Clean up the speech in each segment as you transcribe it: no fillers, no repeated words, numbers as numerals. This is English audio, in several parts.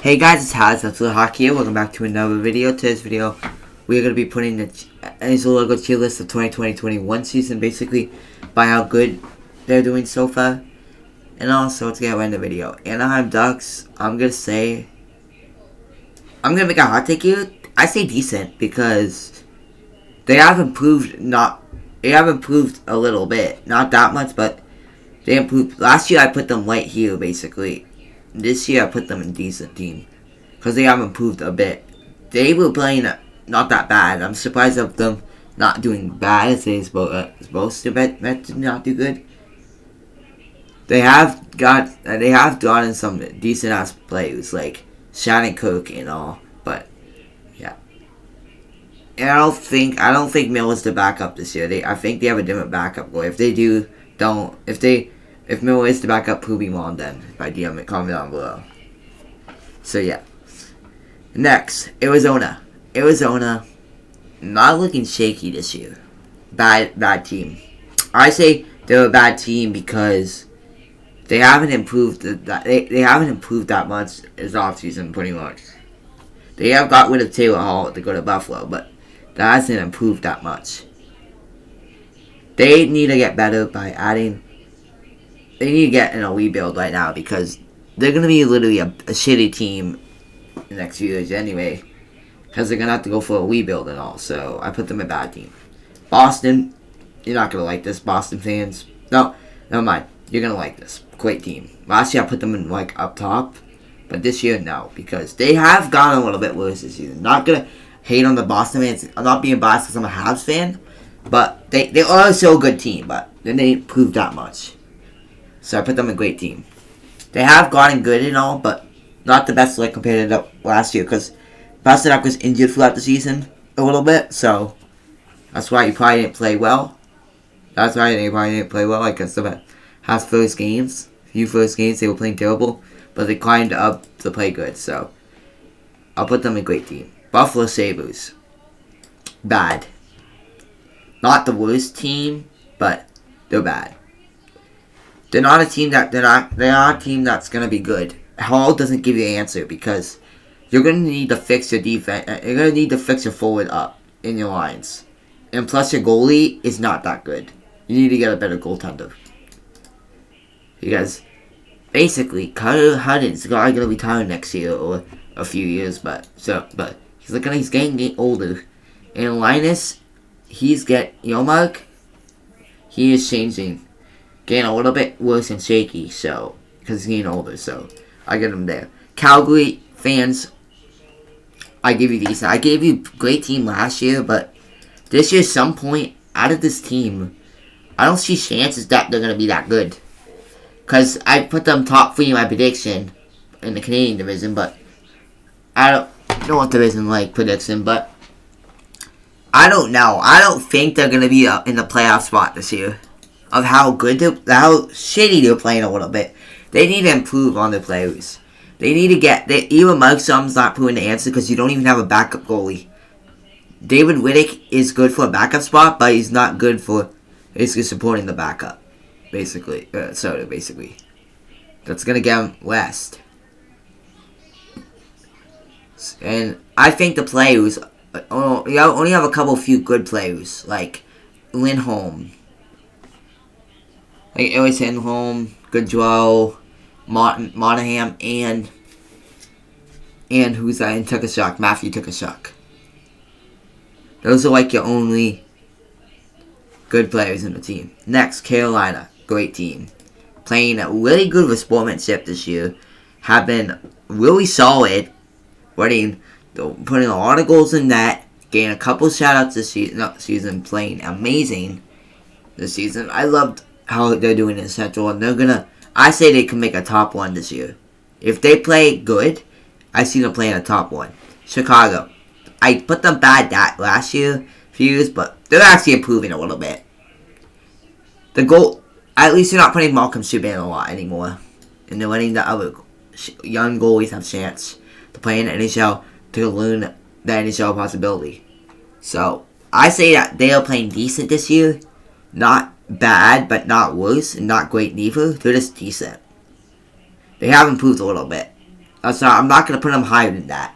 Hey guys, it's Nhl Hockey here. Welcome back to another video. Today's video, we're going to be putting the Nhl logo tier list of 2020-21 season, basically by how good they're doing so far. And also, let's get right into the video. Anaheim Ducks, I'm going to make a hot take here. I say decent because they have improved a little bit. Not that much, but they improved. Last year I put them right here, basically. This year I put them in decent team because they have improved a bit. They were playing not that bad. I'm surprised of them not doing bad as they're supposed to not do good. They have gotten some decent ass players like Shannon Cook and all, but yeah. And I don't think Mill is the backup this year. I think they have a different backup goalie. If they do, if Miller is the backup, prove me wrong then by DM it, comment down below. So yeah. Next, Arizona. Arizona, not looking shaky this year. Bad team. I say they're a bad team because they haven't improved they haven't improved that much this offseason pretty much. They have got rid of Taylor Hall to go to Buffalo, but that hasn't improved that much. They need to get better by adding. They need to get in a rebuild right now because they're going to be literally a shitty team in the next few years anyway. Because they're going to have to go for a rebuild and all. So I put them in a bad team. Boston, you're not going to like this, Boston fans. No, never mind. You're going to like this. Great team. Last year I put them in up top. But this year, no. Because they have gotten a little bit worse this season. Not going to hate on the Boston fans. I'm not being biased because I'm a Habs fan. But they are still a good team. But they didn't prove that much. So I put them in a great team. They have gotten good and all, but not the best like compared to last year because Pasternak was injured throughout the season a little bit, so that's why he probably didn't play well. That's why they probably didn't play well. Like some has first games, they were playing terrible, but they climbed up to play good. So I'll put them in a great team. Buffalo Sabres, bad. Not the worst team, but they're bad. They're not a team that's gonna be good. Hall doesn't give you the answer because you're gonna need to fix your defense. You're gonna need to fix your forward up in your lines, and plus your goalie is not that good. You need to get a better goaltender because basically Carter Hutton's gonna retire next year or a few years, but he's getting older, and Linus, he is changing. Getting a little bit worse and shaky, so because he's getting older, so I get him there. Calgary fans, I give you decent. I gave you great team last year, but this year, some point out of this team, I don't see chances that they're gonna be that good. Cause I put them top 3 in my prediction in the Canadian division, but I don't know what division like prediction, but I don't know. I don't think they're gonna be in the playoff spot this year. Of how shitty they're playing a little bit. They need to improve on their players. They need to even Mike Sum's not proving the answer because you don't even have a backup goalie. David Riddick is good for a backup spot, but he's not good for basically supporting the backup. Basically. That's going to get him west. And I think the players, you only have a few good players, like Lindholm. Like Ellis Lindholm, Goodrow, Monahan, and who's that? And Tukashuk, Matthew Tukashuk. Those are like your only good players in the team. Next, Carolina, great team, playing really good with sportsmanship this year. Have been really solid, putting a lot of goals in net, getting a couple shoutouts this season, playing amazing this season. I loved how they're doing in Central, and I say they can make a top 1 this year. If they play good, I see them playing a top 1. Chicago, I put them bad that last year, few years, but they're actually improving a little bit. The goal, at least they're not putting Malcolm Subban a lot anymore, and they're letting the other young goalies have a chance to play in the NHL to learn the NHL possibility. So I say that they are playing decent this year, not bad, but not worse, and not great neither. They're just decent. They have improved a little bit. Sorry, I'm not going to put them higher than that.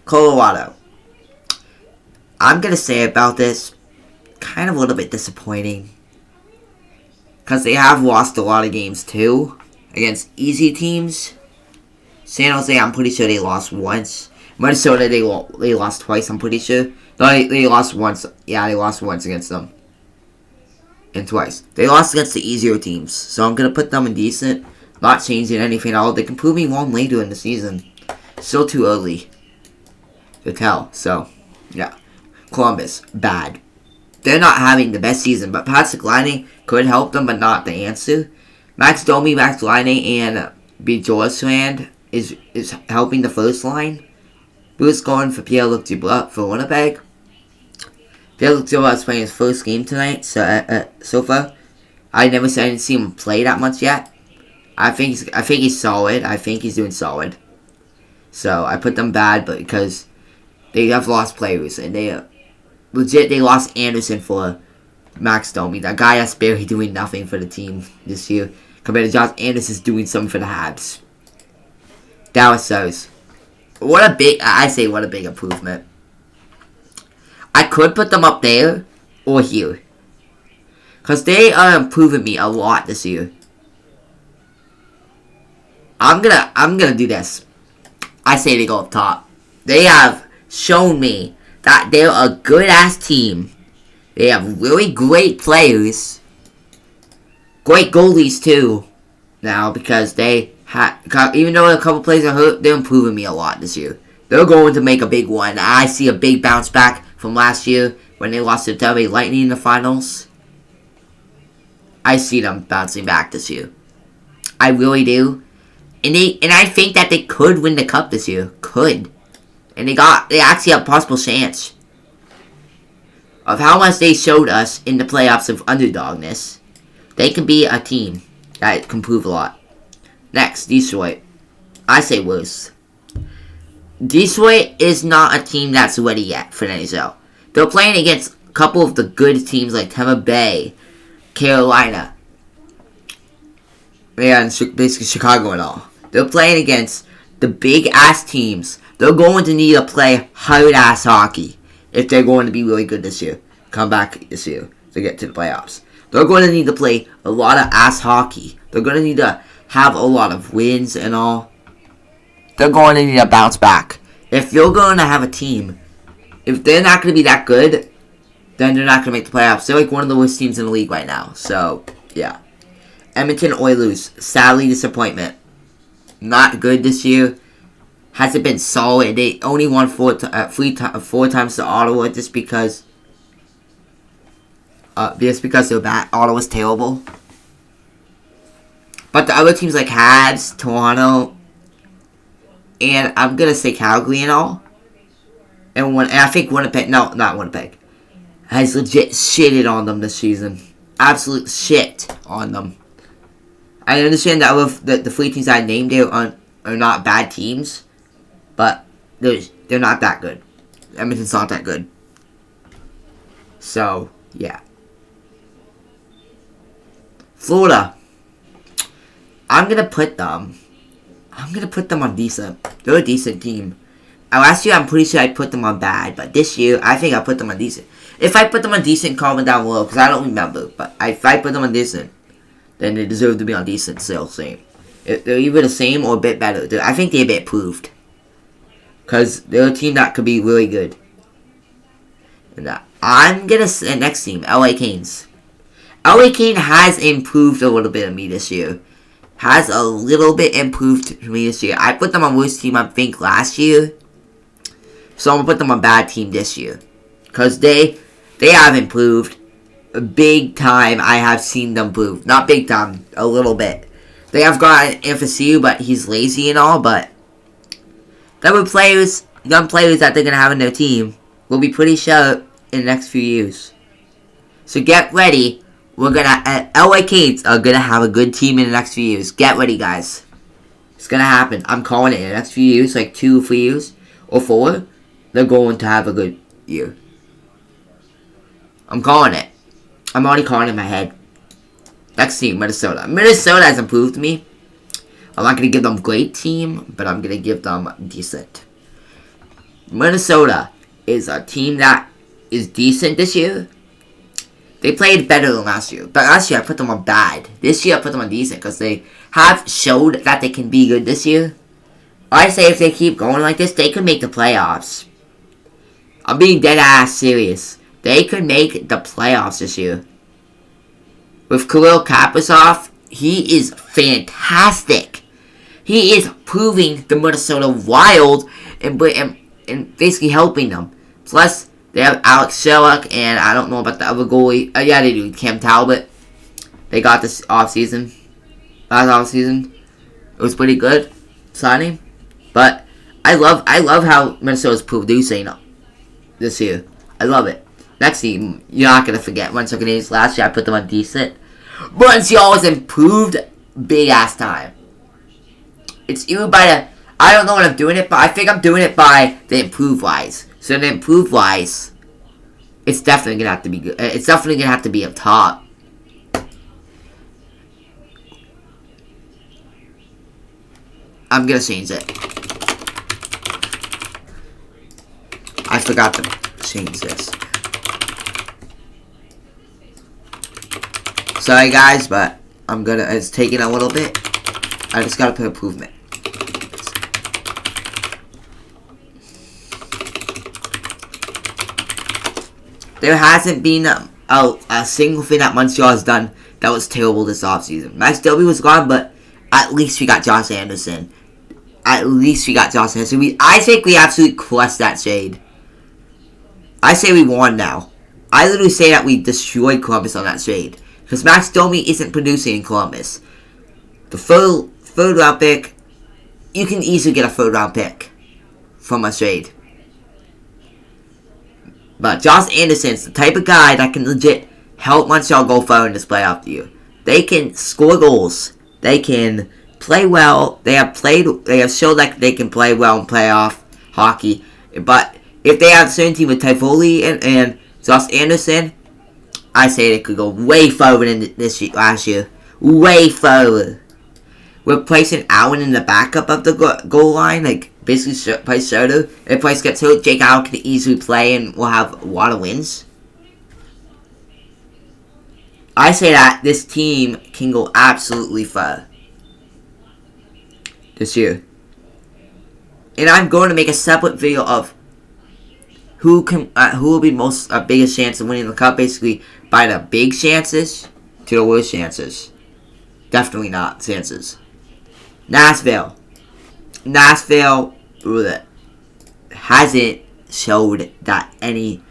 Colorado. I'm going to say about this, kind of a little bit disappointing. Because they have lost a lot of games too. Against easy teams. San Jose, I'm pretty sure they lost once. Minnesota, they lost twice, I'm pretty sure. No, they lost once. Yeah, they lost once against them. And twice. They lost against the easier teams. So I'm going to put them in decent. Not changing anything at all. They can prove me wrong later in the season. Still too early to tell. So, yeah. Columbus, bad. They're not having the best season, but Patrick Laine could help them, but not the answer. Max Domi, Max Laine, and Bjorkstrand is helping the first line. Bruce going for Pierre-Luc Dubois for Winnipeg. Pierre-Luc Dubois is playing his first game tonight, so far. I didn't see him play that much yet. I think he's solid. I think he's doing solid. So I put them bad, but because they have lost players and they lost Anderson for Max Domi. That guy that's barely doing nothing for the team this year. Compared to Josh Anderson's doing something for the Habs. Dallas Stars. What a big improvement. I could put them up there or here. Because they are improving me a lot this year. I'm gonna do this. I say they go up top. They have shown me that they're a good-ass team. They have really great players. Great goalies, too. Now, because even though a couple players are hurt, they're improving me a lot this year. They're going to make a big one. I see a big bounce back from last year when they lost to Tampa Bay Lightning in the finals. I see them bouncing back this year. I really do. And I think that they could win the cup this year. Could. And they actually have a possible chance of how much they showed us in the playoffs of underdogness. They can be a team that can prove a lot. Next, Detroit. I say worse. Detroit is not a team that's ready yet for the NHL. They're playing against a couple of the good teams like Tampa Bay, Carolina, and basically Chicago and all. They're playing against the big-ass teams. They're going to need to play hard-ass hockey if they're going to be really good this year. Come back this year to get to the playoffs. They're going to need to play a lot of ass hockey. They're going to need to have a lot of wins and all. They're going to need to bounce back. If you're going to have a team, if they're not going to be that good, then they're not going to make the playoffs. They're like one of the worst teams in the league right now. So, yeah. Edmonton Oilers. Sadly, disappointment. Not good this year. Hasn't been solid. They only won four times to Ottawa just because they're bad. Ottawa's terrible. But the other teams like Habs, Toronto, and I'm gonna say Calgary and all, and I think Winnipeg. No, not Winnipeg. Has legit shitted on them this season. Absolute shit on them. I understand that the three teams I named there are not bad teams, but they're not that good. Edmonton's not that good. So, yeah. Florida. I'm gonna put them on decent. They're a decent team. Last year, I'm pretty sure I put them on bad, but this year, I think I put them on decent. If I put them on decent, comment down below, because I don't remember. But if I put them on decent, then they deserve to be on decent, still same. They're either the same or a bit better. I think they're a bit improved. Because they're a team that could be really good. And I'm gonna say next team, LA Canes. LA Kane has improved a little bit of me this year. Has a little bit improved to me this year. I put them on worst team, I think, last year. So I'm going to put them on bad team this year. Because they have improved. Big time, I have seen them improve. Not big time, a little bit. They have got an FSU, but he's lazy and all. But young players that they're going to have in their team will be pretty sharp in the next few years. So get ready. LA Canes are gonna have a good team in the next few years. Get ready, guys. It's gonna happen. I'm calling it in the next few years, like 2 or 3 years, or 4, they're going to have a good year. I'm calling it. I'm already calling it in my head. Next team, Minnesota. Minnesota has improved me. I'm not going to give them great team, but I'm going to give them decent. Minnesota is a team that is decent this year. They played better than last year. But last year I put them on bad. This year I put them on decent because they have showed that they can be good this year. I say if they keep going like this, they could make the playoffs. I'm being dead ass serious. They could make the playoffs this year. With Kirill Kaprizov, he is fantastic. He is proving the Minnesota Wild and basically helping them. Plus, they have Alex Sherlock, and I don't know about the other goalie. Yeah, they do. Cam Talbot. They got this offseason. Last offseason. It was pretty good signing. But I love how Minnesota's producing this year. I love it. Next team, you're not going to forget. Montreal Canadiens. Last year, I put them on decent. Montreal has improved big ass time. It's either by the... I don't know what I'm doing it, but I think I'm doing it by the improved wise. So the improved wise, it's definitely gonna have to be good. It's definitely gonna have to be up top. I'm gonna change it. I forgot to change this. Sorry guys, but it's taking a little bit. I just gotta put improvement. There hasn't been a single thing that Montreal has done that was terrible this offseason. Max Doby was gone, but at least we got Josh Anderson. I think we absolutely crushed that trade. I say we won now. I literally say that we destroyed Columbus on that trade. Because Max Domi isn't producing in Columbus. The third round pick, you can easily get a third round pick from a trade. But Josh Anderson's the type of guy that can legit help Montreal go far in this playoff year. They can score goals. They can play well. They have showed that they can play well in playoff hockey. But if they have a certain team with Tifoli and Josh Anderson, I say they could go way further than last year. Way further. Replacing Allen in the backup of the goal line, like basically Price Schroeder. If Price gets hurt, Jake Allen can easily play and we'll have a lot of wins. I say that this team can go absolutely far this year. And I'm going to make a separate video of who will be biggest chance of winning the cup, basically by the big chances to the worst chances. Definitely not chances. Nashville hasn't showed that anything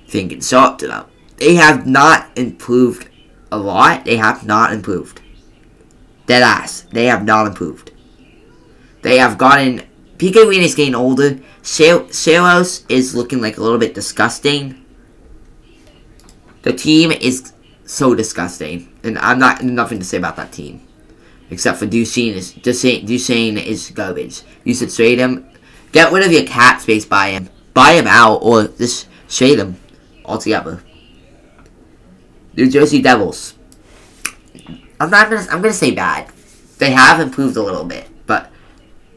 can show up to them. They have not improved a lot. They have not improved. Deadass. They have not improved. They have gotten... PK Wien is getting older. Saros is looking like a little bit disgusting. The team is so disgusting. And I'm not nothing to say about that team. Except for Duchesne is garbage. You should trade him. Get rid of your cap space by him. Buy him out or just trade him altogether. New Jersey Devils. I'm gonna say bad. They have improved a little bit, but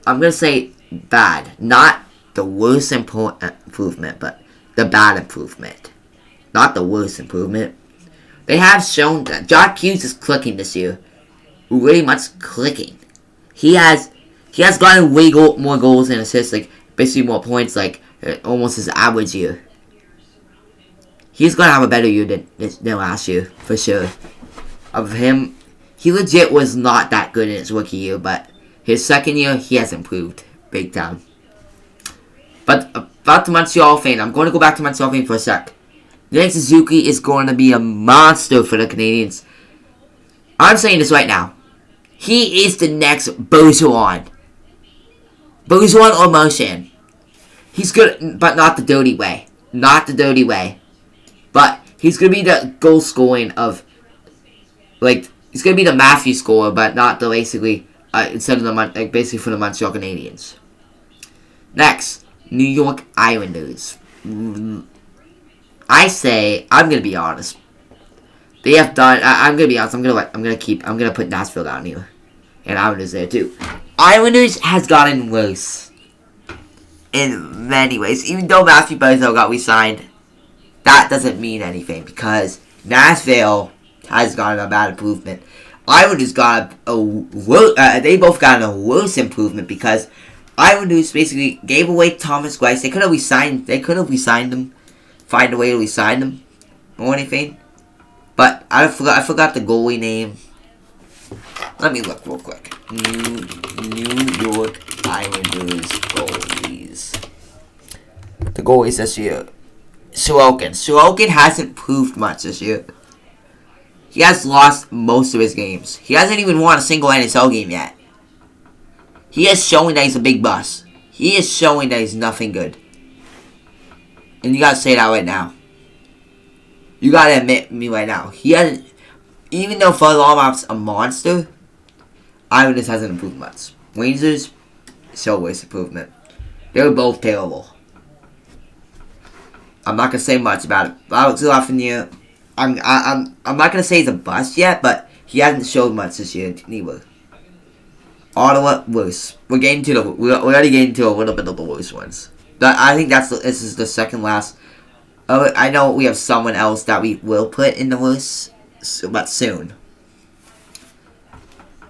I'm gonna say bad. Not the worst improvement, but the bad improvement. Not the worst improvement. They have shown that Jack Hughes is clicking this year. Really much clicking. He has gotten way more goals and assists, like basically more points, like almost his average year. He's gonna have a better year than last year for sure. Of him, he legit was not that good in his rookie year, but his second year he has improved big time. But about the Montreal thing, I'm going to go back to Montreal thing for a sec. Nick Suzuki is going to be a monster for the Canadiens. I'm saying this right now. He is the next Bergeron. Bergeron or Marchand. He's good, but not the dirty way. Not the dirty way. But he's going to be the goal scoring of, like, he's going to be the Matthew scorer, but not the basically, instead of the, basically for the Montreal Canadiens. Next, New York Islanders. I say, I'm going to be honest. They have done, I'm going to be honest, I'm going to put Nashville down here. And Islanders there too. Islanders has gotten worse in many ways. Even though Matthew Barzal got re-signed, that doesn't mean anything because Nashville has gotten a bad improvement. Islanders got they both got a worse improvement because Islanders basically gave away Thomas Greiss. They could have re-signed him, find a way to re-sign him or anything. But I forgot the goalie name. Let me look real quick. New York Islanders goalies. The goalies this year. Sorokin. Sorokin hasn't improved much this year. He has lost most of his games. He hasn't even won a single NHL game yet. He is showing that he's a big bust. He is showing that he's nothing good. And you gotta say that right now. You gotta admit me right now. He hasn't, even though Varlamov's a monster, Islanders hasn't improved much. Rangers show worse improvement. They were both terrible. I'm not gonna say much about it. Alex Lafreniere, I'm not gonna say he's a bust yet, but he hasn't showed much this year neither. Ottawa worse. We're already getting to a little bit of the worst ones. I think this is the second last. I know we have someone else that we will put in the worst, but soon.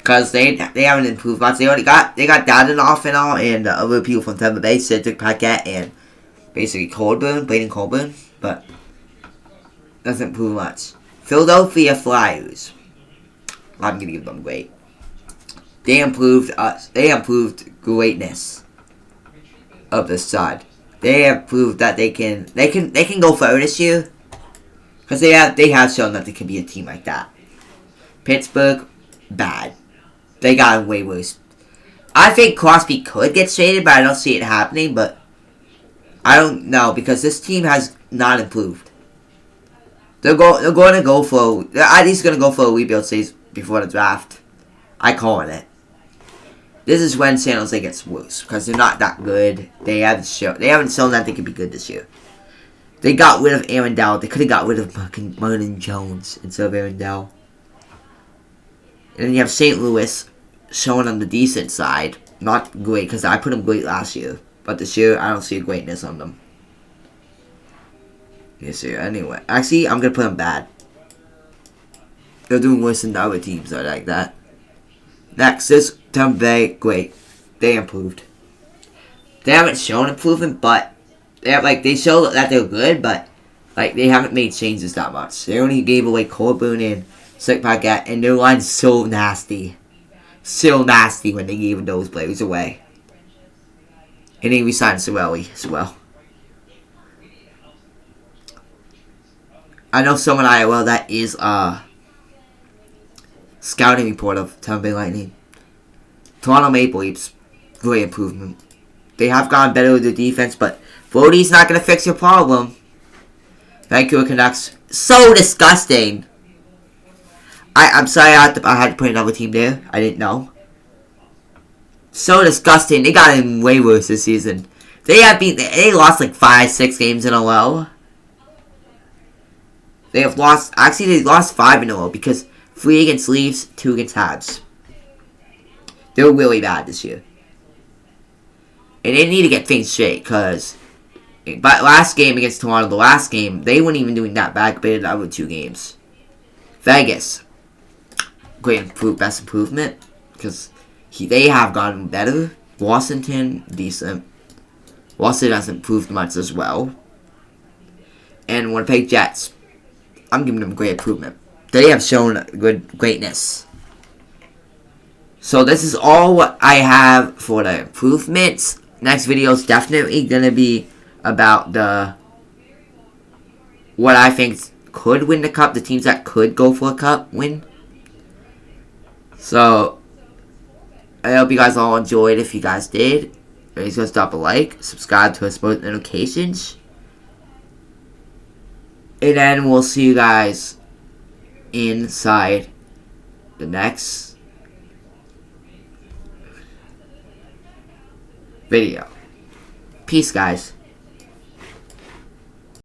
Cause they haven't improved much. They got Dadonov and all, and other people from Tampa Bay, Cedric Paquette, and basically Braden Colburn, but doesn't improve much. Philadelphia Flyers. I'm gonna give them great. They improved greatness of the side. They have proved that they can go further this year. Because they have shown that they can be a team like that. Pittsburgh, bad. They got way worse. I think Crosby could get traded, but I don't see it happening. But I don't know because this team has not improved. They're going to go for. They're at least going to go for a rebuild stage before the draft. I call it. This is when San Jose gets worse because they're not that good. They haven't shown that they can be good this year. They got rid of Aaron Dowd. They could have got rid of Martin Jones instead of Aaron Dowd. And then you have St. Louis showing on the decent side. Not great because I put them great last year. But this year, I don't see a greatness on them. This year, anyway. Actually, I'm going to put them bad. They're doing worse than the other teams that are like that. Next is Tampa Bay. Great. They improved. They haven't shown improvement, but they show that they're good, but they haven't made changes that much. They only gave away Colburn and Cedric Paquette, and their line's so nasty. So nasty when they gave those players away. And then we signed Cirelli as well. I know someone that is scouting report of Tampa Bay Lightning. Toronto Maple Leafs, great improvement. They have gotten better with their defense, but Vody's not going to fix your problem. Vancouver Canucks, so disgusting. I'm sorry I had to put another team there. I didn't know. So disgusting. They got him way worse this season. They lost 5-6 games in a row. They lost 5 in a row because 3 against Leafs, 2 against Habs. They're really bad this year. And they need to get things straight because last game against Toronto, they weren't even doing that bad compared to the other 2 games. Vegas, best improvement because they have gotten better. Washington, decent. Washington hasn't improved much as well. And Winnipeg Jets, I'm giving them great improvement. They have shown greatness. So this is all what I have for the improvements. Next video is definitely going to be about what I think could win the cup. The teams that could go for a cup win. So I hope you guys all enjoyed. If you guys did, please go drop a like, subscribe to us post notifications. And then we'll see you guys inside the next video. Peace, guys.